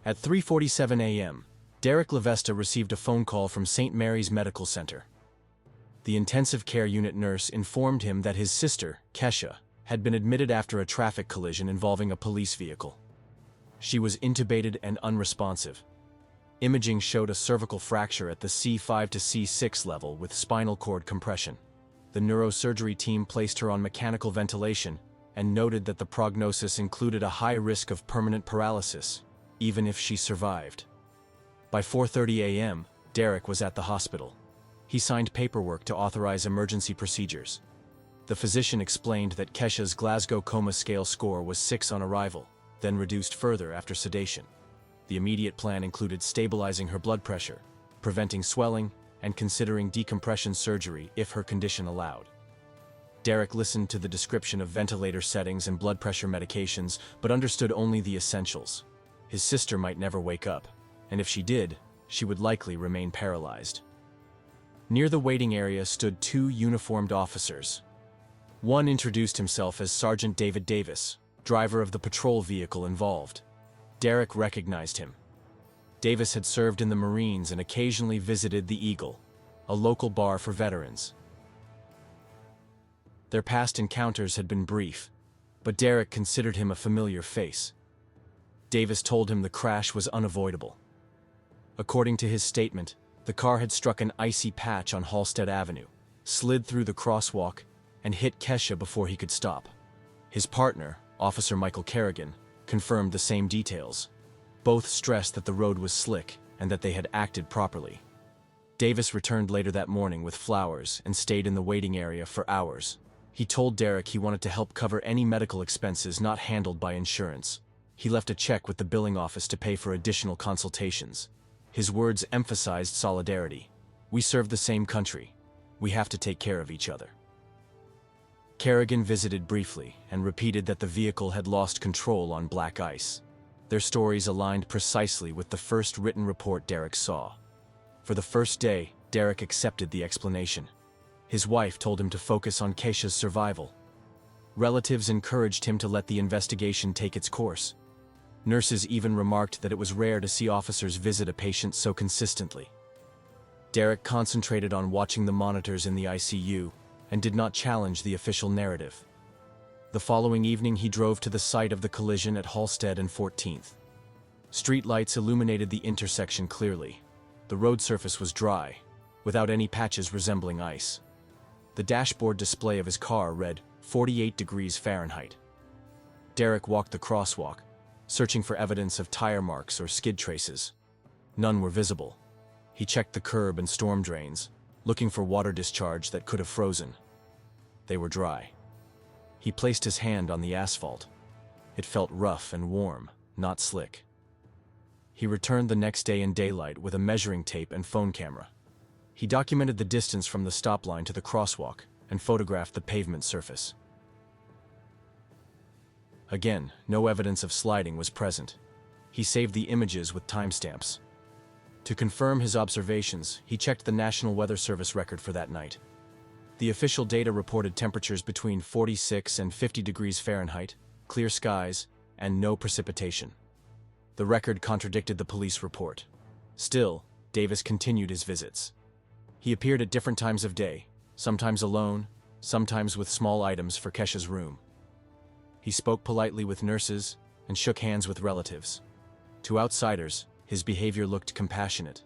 At 3:47 a.m., Derek Lavesta received a phone call from St. Mary's Medical Center. The intensive care unit nurse informed him that his sister, Kesha, had been admitted after a traffic collision involving a police vehicle. She was intubated and unresponsive. Imaging showed a cervical fracture at the C5 to C6 level with spinal cord compression. The neurosurgery team placed her on mechanical ventilation and noted that the prognosis included a high risk of permanent paralysis, even if she survived. By 4:30 a.m., Derek was at the hospital. He signed paperwork to authorize emergency procedures. The physician explained that Kesha's Glasgow Coma Scale score was 6 on arrival, then reduced further after sedation. The immediate plan included stabilizing her blood pressure, preventing swelling, and considering decompression surgery if her condition allowed. Derek listened to the description of ventilator settings and blood pressure medications, but understood only the essentials. His sister might never wake up, and if she did, she would likely remain paralyzed. Near the waiting area stood 2 uniformed officers. One introduced himself as Sergeant David Davis, driver of the patrol vehicle involved. Derek recognized him. Davis had served in the Marines and occasionally visited the Eagle, a local bar for veterans. Their past encounters had been brief, but Derek considered him a familiar face. Davis told him the crash was unavoidable. According to his statement, the car had struck an icy patch on Halstead Avenue, slid through the crosswalk, and hit Kesha before he could stop. His partner, Officer Michael Kerrigan, confirmed the same details. Both stressed that the road was slick and that they had acted properly. Davis returned later that morning with flowers and stayed in the waiting area for hours. He told Derek he wanted to help cover any medical expenses not handled by insurance. He left a check with the billing office to pay for additional consultations. His words emphasized solidarity. "We serve the same country. We have to take care of each other." Kerrigan visited briefly and repeated that the vehicle had lost control on black ice. Their stories aligned precisely with the first written report Derek saw. For the first day, Derek accepted the explanation. His wife told him to focus on Kesha's survival. Relatives encouraged him to let the investigation take its course. Nurses even remarked that it was rare to see officers visit a patient so consistently. Derek concentrated on watching the monitors in the ICU and did not challenge the official narrative. The following evening he drove to the site of the collision at Halstead and 14th. Street lights illuminated the intersection clearly. The road surface was dry, without any patches resembling ice. The dashboard display of his car read 48 degrees Fahrenheit. Derek walked the crosswalk, searching for evidence of tire marks or skid traces. None were visible. He checked the curb and storm drains, looking for water discharge that could have frozen. They were dry. He placed his hand on the asphalt. It felt rough and warm, not slick. He returned the next day in daylight with a measuring tape and phone camera. He documented the distance from the stop line to the crosswalk and photographed the pavement surface. Again, no evidence of sliding was present. He saved the images with timestamps. To confirm his observations, he checked the National Weather Service record for that night. The official data reported temperatures between 46 and 50 degrees Fahrenheit, clear skies, and no precipitation. The record contradicted the police report. Still, Davis continued his visits. He appeared at different times of day, sometimes alone, sometimes with small items for Kesha's room. He spoke politely with nurses and shook hands with relatives. To outsiders, his behavior looked compassionate.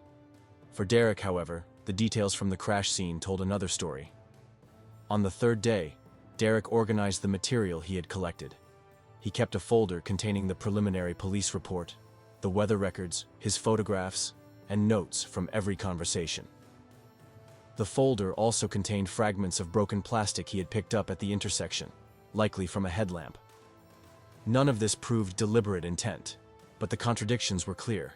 For Derek, however, the details from the crash scene told another story. On the third day, Derek organized the material he had collected. He kept a folder containing the preliminary police report, the weather records, his photographs, and notes from every conversation. The folder also contained fragments of broken plastic he had picked up at the intersection, likely from a headlamp. None of this proved deliberate intent, but the contradictions were clear.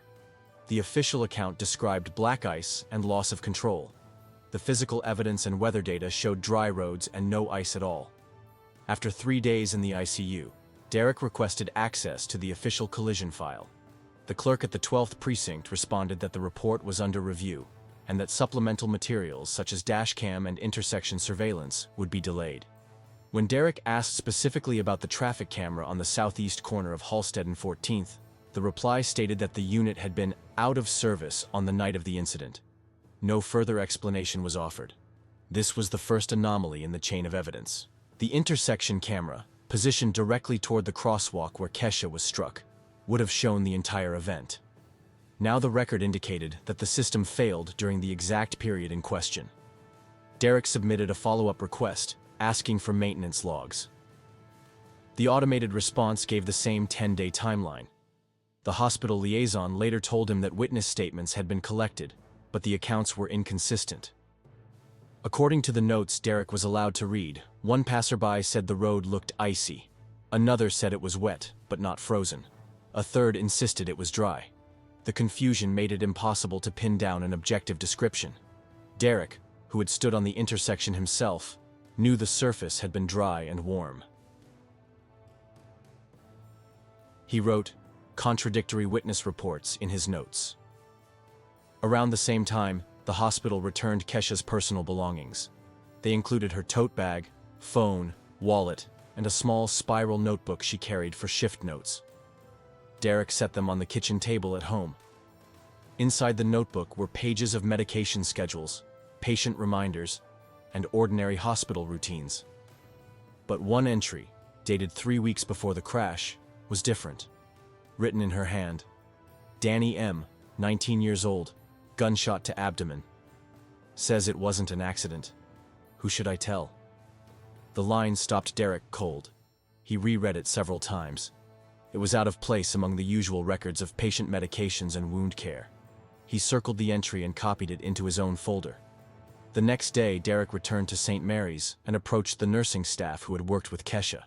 The official account described black ice and loss of control. The physical evidence and weather data showed dry roads and no ice at all. After 3 days in the ICU, Derek requested access to the official collision file. The clerk at the 12th precinct responded that the report was under review, and that supplemental materials such as dashcam and intersection surveillance would be delayed. When Derek asked specifically about the traffic camera on the southeast corner of Halstead and 14th, The reply stated that the unit had been out of service on the night of the incident. No further explanation was offered. This was the first anomaly in the chain of evidence. The intersection camera, positioned directly toward the crosswalk where Kesha was struck, would have shown the entire event. Now the record indicated that the system failed during the exact period in question. Derek submitted a follow-up request, asking for maintenance logs. The automated response gave the same 10-day timeline. The hospital liaison later told him that witness statements had been collected, but the accounts were inconsistent. According to the notes Derek was allowed to read, one passerby said the road looked icy. Another said it was wet, but not frozen. A third insisted it was dry. The confusion made it impossible to pin down an objective description. Derek, who had stood on the intersection himself, knew the surface had been dry and warm. He wrote contradictory witness reports in his notes. Around the same time, the hospital returned Kesha's personal belongings. They included her tote bag, phone, wallet, and a small spiral notebook she carried for shift notes. Derek set them on the kitchen table at home. Inside the notebook were pages of medication schedules, patient reminders, and ordinary hospital routines. But one entry, dated 3 weeks before the crash, was different. Written in her hand, Danny M., 19 years old, gunshot to abdomen. Says it wasn't an accident. Who should I tell? The line stopped Derek cold. He reread it several times. It was out of place among the usual records of patient medications and wound care. He circled the entry and copied it into his own folder. The next day, Derek returned to St. Mary's and approached the nursing staff who had worked with Kesha.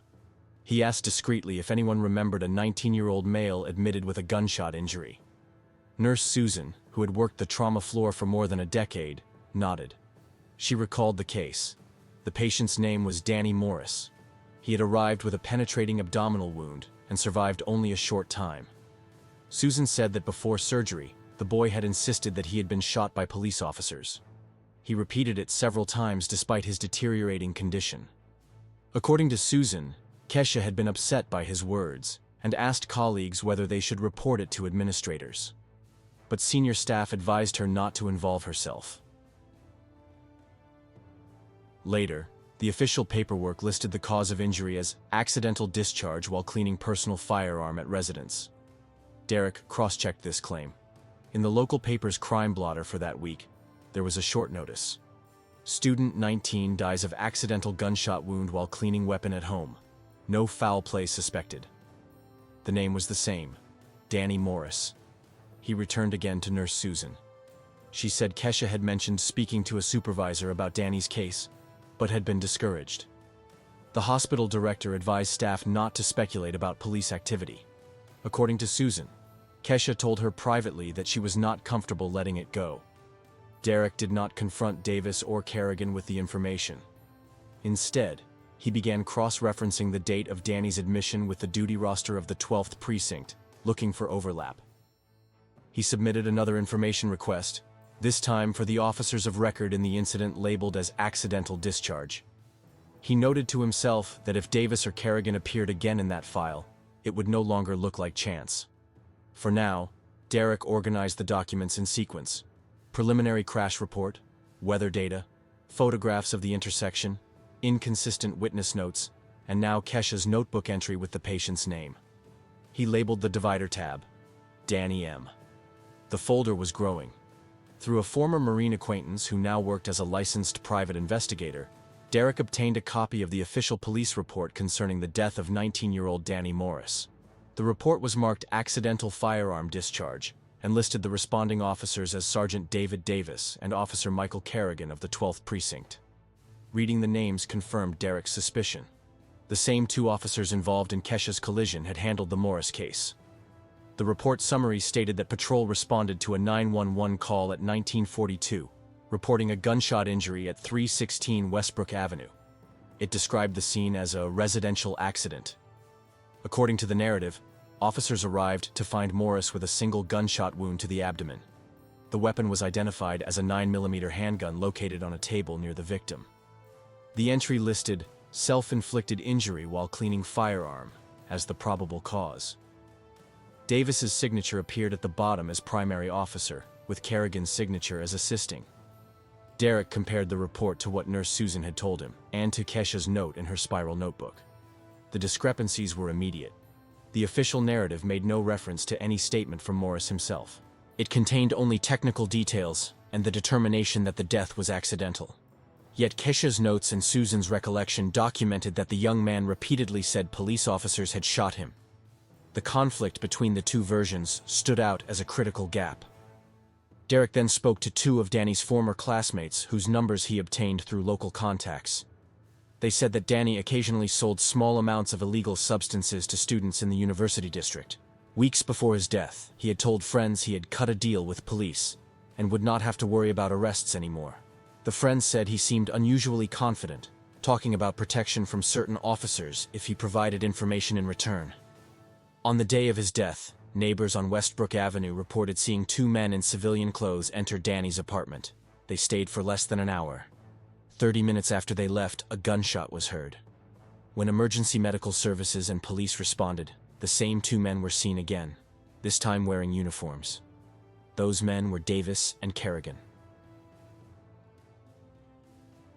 He asked discreetly if anyone remembered a 19-year-old male admitted with a gunshot injury. Nurse Susan, who had worked the trauma floor for more than a decade, nodded. She recalled the case. The patient's name was Danny Morris. He had arrived with a penetrating abdominal wound and survived only a short time. Susan said that before surgery, the boy had insisted that he had been shot by police officers. He repeated it several times despite his deteriorating condition. According to Susan, Kesha had been upset by his words and asked colleagues whether they should report it to administrators. But senior staff advised her not to involve herself. Later, the official paperwork listed the cause of injury as accidental discharge while cleaning personal firearm at residence. Derek cross-checked this claim. In the local paper's crime blotter for that week, there was a short notice. Student 19 dies of accidental gunshot wound while cleaning weapon at home. No foul play suspected. The name was the same, Danny Morris. He returned again to Nurse Susan. She said Kesha had mentioned speaking to a supervisor about Danny's case, but had been discouraged. The hospital director advised staff not to speculate about police activity. According to Susan, Kesha told her privately that she was not comfortable letting it go. Derek did not confront Davis or Kerrigan with the information. Instead, he began cross-referencing the date of Danny's admission with the duty roster of the 12th precinct, looking for overlap. He submitted another information request, this time for the officers of record in the incident labeled as accidental discharge. He noted to himself that if Davis or Kerrigan appeared again in that file, it would no longer look like chance. For now, Derek organized the documents in sequence: preliminary crash report, weather data, photographs of the intersection, inconsistent witness notes, and now Kesha's notebook entry with the patient's name. He labeled the divider tab, Danny M. The folder was growing. Through a former Marine acquaintance who now worked as a licensed private investigator, Derek obtained a copy of the official police report concerning the death of 19-year-old Danny Morris. The report was marked accidental firearm discharge and listed the responding officers as Sergeant David Davis and Officer Michael Kerrigan of the 12th Precinct. Reading the names confirmed Derek's suspicion. The same two officers involved in Kesha's collision had handled the Morris case. The report summary stated that patrol responded to a 911 call at 1942, reporting a gunshot injury at 316 Westbrook Avenue. It described the scene as a residential accident. According to the narrative, officers arrived to find Morris with a single gunshot wound to the abdomen. The weapon was identified as a 9mm handgun located on a table near the victim. The entry listed self-inflicted injury while cleaning firearm as the probable cause. Davis's signature appeared at the bottom as primary officer, with Kerrigan's signature as assisting. Derek compared the report to what Nurse Susan had told him, and to Kesha's note in her spiral notebook. The discrepancies were immediate. The official narrative made no reference to any statement from Morris himself. It contained only technical details and the determination that the death was accidental. Yet Kesha's notes and Susan's recollection documented that the young man repeatedly said police officers had shot him. The conflict between the two versions stood out as a critical gap. Derek then spoke to two of Danny's former classmates whose numbers he obtained through local contacts. They said that Danny occasionally sold small amounts of illegal substances to students in the university district. Weeks before his death, he had told friends he had cut a deal with police and would not have to worry about arrests anymore. The friends said he seemed unusually confident, talking about protection from certain officers if he provided information in return. On the day of his death, neighbors on Westbrook Avenue reported seeing two men in civilian clothes enter Danny's apartment. They stayed for less than an hour. 30 minutes after they left, a gunshot was heard. When emergency medical services and police responded, the same two men were seen again, this time wearing uniforms. Those men were Davis and Kerrigan.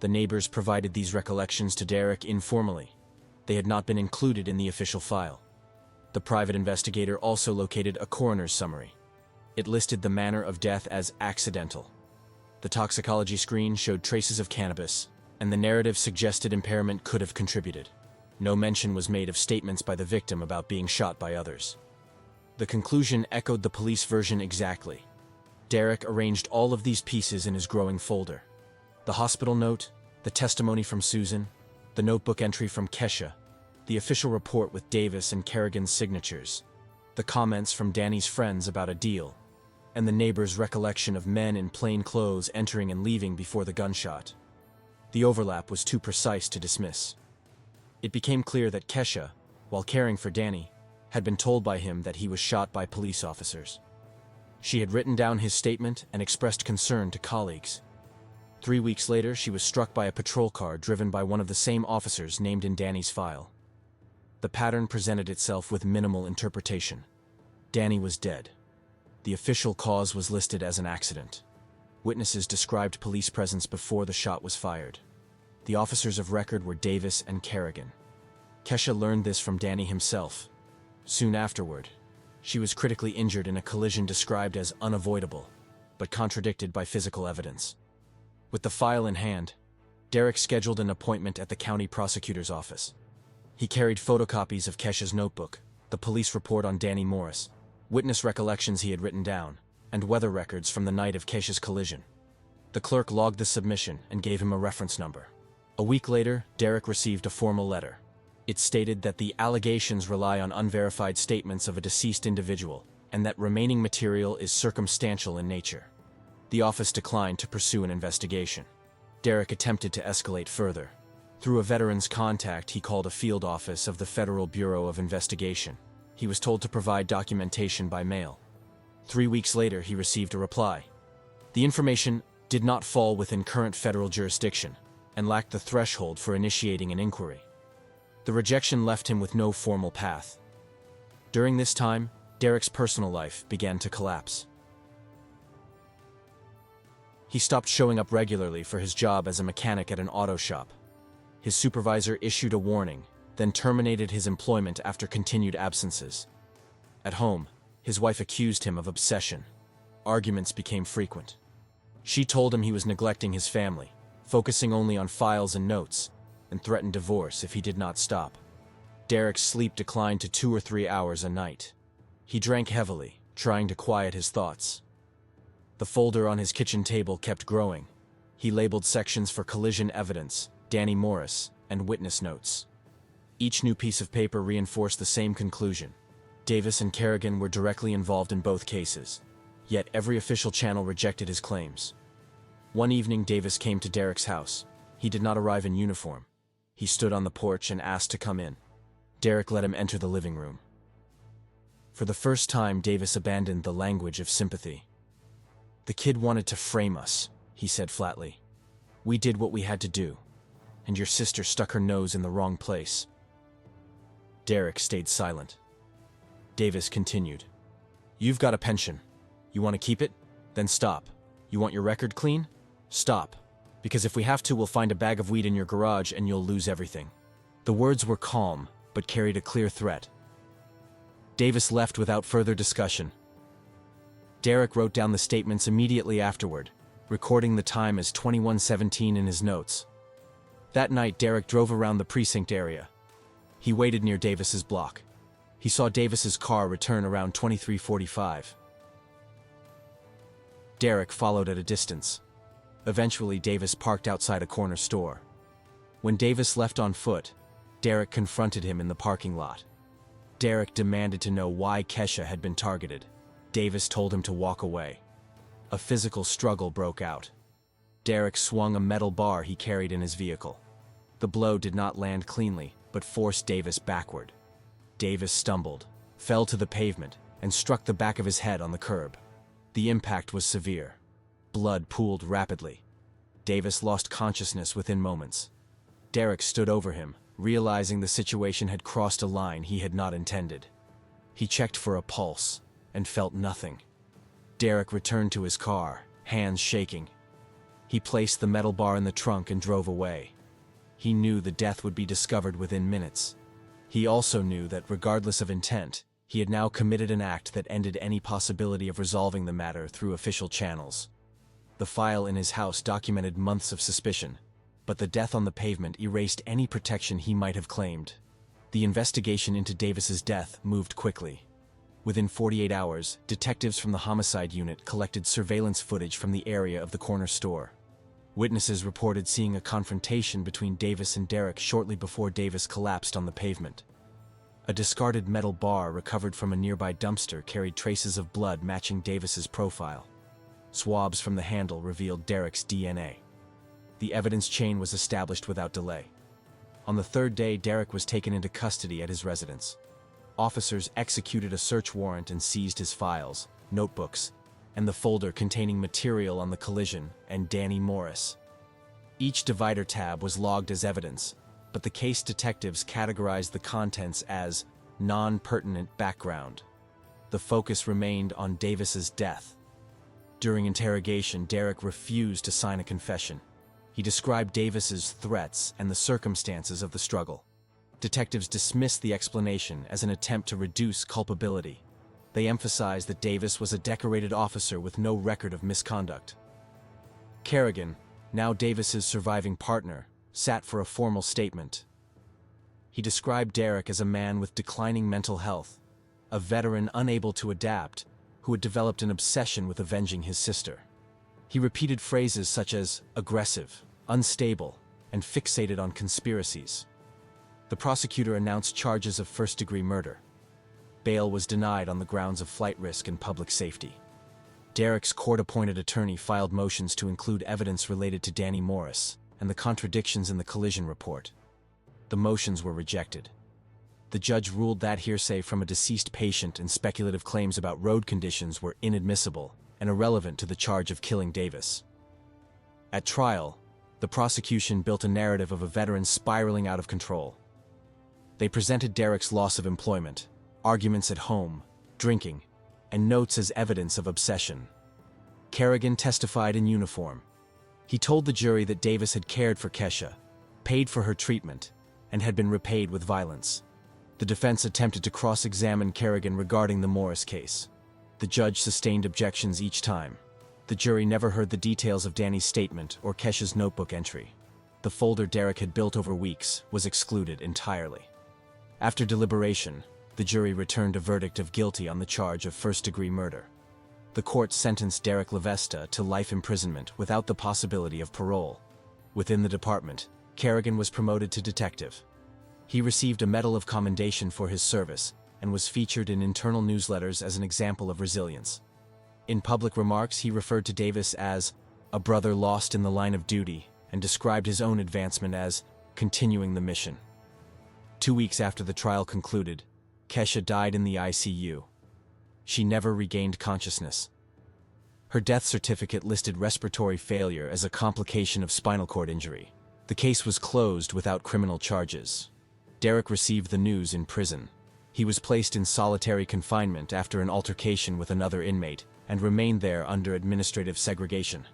The neighbors provided these recollections to Derek informally. They had not been included in the official file. The private investigator also located a coroner's summary. It listed the manner of death as accidental. The toxicology screen showed traces of cannabis, and the narrative suggested impairment could have contributed. No mention was made of statements by the victim about being shot by others. The conclusion echoed the police version exactly. Derek arranged all of these pieces in his growing folder. The hospital note, the testimony from Susan, the notebook entry from Kesha, the official report with Davis and Kerrigan's signatures, the comments from Danny's friends about a deal, and the neighbor's recollection of men in plain clothes entering and leaving before the gunshot. The overlap was too precise to dismiss. It became clear that Kesha, while caring for Danny, had been told by him that he was shot by police officers. She had written down his statement and expressed concern to colleagues. 3 weeks later, she was struck by a patrol car driven by one of the same officers named in Danny's file. The pattern presented itself with minimal interpretation. Danny was dead. The official cause was listed as an accident. Witnesses described police presence before the shot was fired. The officers of record were Davis and Kerrigan. Kesha learned this from Danny himself. Soon afterward, she was critically injured in a collision described as unavoidable, but contradicted by physical evidence. With the file in hand, Derek scheduled an appointment at the county prosecutor's office. He carried photocopies of Kesha's notebook, the police report on Danny Morris, witness recollections he had written down, and weather records from the night of Kesha's collision. The clerk logged the submission and gave him a reference number. A week later, Derek received a formal letter. It stated that the allegations rely on unverified statements of a deceased individual, and that remaining material is circumstantial in nature. The office declined to pursue an investigation. Derek attempted to escalate further. Through a veteran's contact, he called a field office of the Federal Bureau of Investigation. He was told to provide documentation by mail. 3 weeks later, he received a reply. The information did not fall within current federal jurisdiction and lacked the threshold for initiating an inquiry. The rejection left him with no formal path. During this time, Derek's personal life began to collapse. He stopped showing up regularly for his job as a mechanic at an auto shop. His supervisor issued a warning, then terminated his employment after continued absences. At home, his wife accused him of obsession. Arguments became frequent. She told him he was neglecting his family, focusing only on files and notes, and threatened divorce if he did not stop. Derek's sleep declined to 2 or 3 hours a night. He drank heavily, trying to quiet his thoughts. The folder on his kitchen table kept growing. He labeled sections for collision evidence, Danny Morris, and witness notes. Each new piece of paper reinforced the same conclusion. Davis and Kerrigan were directly involved in both cases, yet every official channel rejected his claims. One evening, Davis came to Derek's house. He did not arrive in uniform. He stood on the porch and asked to come in. Derek let him enter the living room. For the first time, Davis abandoned the language of sympathy. "The kid wanted to frame us," he said flatly. "We did what we had to do, and your sister stuck her nose in the wrong place." Derek stayed silent. Davis continued. You've got a pension. You want to keep it? Then stop. You want your record clean? Stop. Because if we have to, we'll find a bag of weed in your garage and you'll lose everything." The words were calm, but carried a clear threat. Davis left without further discussion. Derek wrote down the statements immediately afterward, recording the time as 21:17 in his notes. That night, Derek drove around the precinct area. He waited near Davis's block. He saw Davis's car return around 23:45. Derek followed at a distance. Eventually, Davis parked outside a corner store. When Davis left on foot, Derek confronted him in the parking lot. Derek demanded to know why Kesha had been targeted. Davis told him to walk away. A physical struggle broke out. Derek swung a metal bar he carried in his vehicle. The blow did not land cleanly, but forced Davis backward. Davis stumbled, fell to the pavement, and struck the back of his head on the curb. The impact was severe. Blood pooled rapidly. Davis lost consciousness within moments. Derek stood over him, realizing the situation had crossed a line he had not intended. He checked for a pulse, and felt nothing. Derek returned to his car, hands shaking. He placed the metal bar in the trunk and drove away. He knew the death would be discovered within minutes. He also knew that, regardless of intent, he had now committed an act that ended any possibility of resolving the matter through official channels. The file in his house documented months of suspicion, but the death on the pavement erased any protection he might have claimed. The investigation into Davis's death moved quickly. Within 48 hours, detectives from the homicide unit collected surveillance footage from the area of the corner store. Witnesses reported seeing a confrontation between Davis and Derek shortly before Davis collapsed on the pavement. A discarded metal bar recovered from a nearby dumpster carried traces of blood matching Davis's profile. Swabs from the handle revealed Derek's DNA. The evidence chain was established without delay. On the third day, Derek was taken into custody at his residence. Officers executed a search warrant and seized his files, notebooks, and the folder containing material on the collision and Danny Morris. Each divider tab was logged as evidence, but the case detectives categorized the contents as non-pertinent background. The focus remained on Davis's death. During interrogation, Derek refused to sign a confession. He described Davis's threats and the circumstances of the struggle. Detectives dismissed the explanation as an attempt to reduce culpability. They emphasized that Davis was a decorated officer with no record of misconduct. Kerrigan, now Davis's surviving partner, sat for a formal statement. He described Derek as a man with declining mental health, a veteran unable to adapt, who had developed an obsession with avenging his sister. He repeated phrases such as aggressive, unstable, and fixated on conspiracies. The prosecutor announced charges of first-degree murder. Bail was denied on the grounds of flight risk and public safety. Derek's court-appointed attorney filed motions to include evidence related to Danny Morris and the contradictions in the collision report. The motions were rejected. The judge ruled that hearsay from a deceased patient and speculative claims about road conditions were inadmissible and irrelevant to the charge of killing Davis. At trial, the prosecution built a narrative of a veteran spiraling out of control. They presented Derek's loss of employment, arguments at home, drinking, and notes as evidence of obsession. Kerrigan testified in uniform. He told the jury that Davis had cared for Kesha, paid for her treatment, and had been repaid with violence. The defense attempted to cross-examine Kerrigan regarding the Morris case. The judge sustained objections each time. The jury never heard the details of Danny's statement or Kesha's notebook entry. The folder Derek had built over weeks was excluded entirely. After deliberation, the jury returned a verdict of guilty on the charge of first-degree murder. The court sentenced Derek Lavesta to life imprisonment without the possibility of parole. Within the department, Kerrigan was promoted to detective. He received a Medal of Commendation for his service and was featured in internal newsletters as an example of resilience. In public remarks, he referred to Davis as a brother lost in the line of duty and described his own advancement as continuing the mission. 2 weeks after the trial concluded, Kesha died in the ICU. She never regained consciousness. Her death certificate listed respiratory failure as a complication of spinal cord injury. The case was closed without criminal charges. Derek received the news in prison. He He was placed in solitary confinement after an altercation with another inmate and remained there under administrative segregation.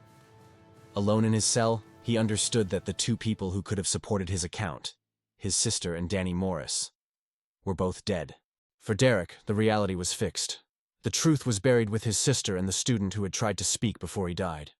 Alone in his cell, he understood that the two people who could have supported his account, his sister and Danny Morris, were both dead. For Derek, the reality was fixed. The truth was buried with his sister and the student who had tried to speak before he died.